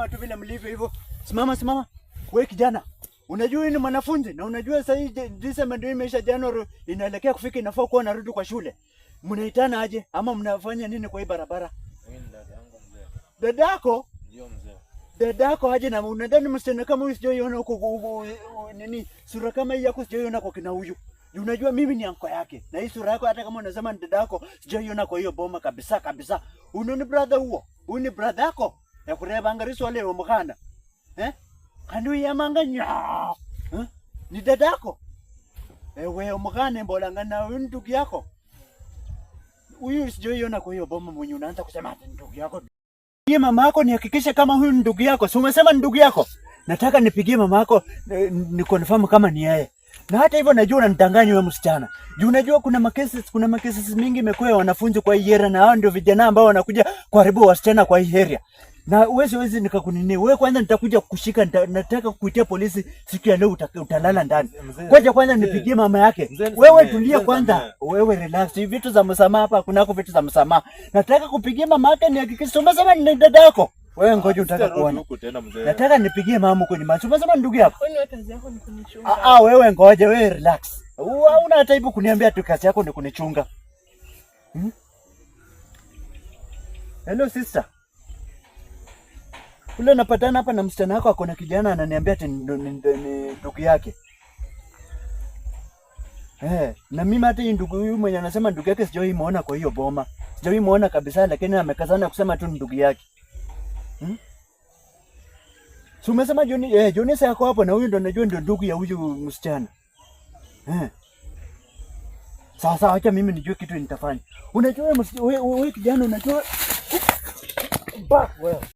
sawa tu vile mlivyo hivyo. Simama. Wewe kijana. Unajua ni mwanafunzi na unajua sasa hii December ndio imeisha, January inaelekea kufika, inafaa kuwa narudi kwa shule. Mnaitana aje ama mnafanya nini kwa hii barabara? Mimi ni dada yangu mzee. Dada yako? Ndio mzee. Dada yako aje na unadhani msichana kama huyu sijoiona huko nini? Sura kama hii yako sijoiona kwa kina huyu. Unajua mimi ni anko yake. Na hii sura yako hata kama unasema ni dada yako sijoiona kwa hiyo boma kabisa. Unoni brother huo? Huyu ni brother yako? Ya kureba angariso wale wa mkanda. Kandu ya manganya. Ni dada yako? Wewe umgane mbolanga na huyu ndugu yako. Huyu sijoiona kwa hiyo boma mwenye unaanza kusema ndugu yako. Nipigie mama yako nihakikishe kama huyu ndugu yako. Si umesema ndugu yako? Nataka nipigie mama yako ni confirm kama ni yeye. Na hata hivyo najua unanidanganya wewe msichana. Juu unajua kuna makesi mingi imekuwa wanafunzi kwa hii area, na hao ndio vijana ambao wanakuja kuharibu wasichana kwa hii area. Na uwezi nikakunini. Wewe kwanza nitakuja kukushika, nataka kukuitia polisi siku ya leo, utalala ndani. Kwanza nipigie mama yake. Wewe tulia kwanza. Wewe relax. Vitu za msamaha hapa, kunako vitu za msamaha. Nataka kupigia mama yake nihakikishe. Umesema ni dada yako. Wewe ngoja unataka kuona. Nataka nipigie mama huko nyumbani. Umesema ndugu yako. Kwani wewe kazi yako ni kunichunga? Wewe ngoja, wewe relax. Una hata aibu kuniambia tu kazi yako ni kunichunga. Hello sister. Ule napatana hapa na msichana wako, akona kijana ananiambia ati ni ndugu yake. Na mimi hata hii ndugu huyu mwenye anasema ndugu yake sijawahi muona kwa hiyo boma. Sijawahi muona kabisa, lakini amekazana kusema tu ndugu yake. Si umesema Johnny yako hapo, na huyu ndo najua ndio ndugu ya huyu msichana. Sawa, acha mimi nijue kitu nitafanya. Unajua wewe kijana, unajua wewe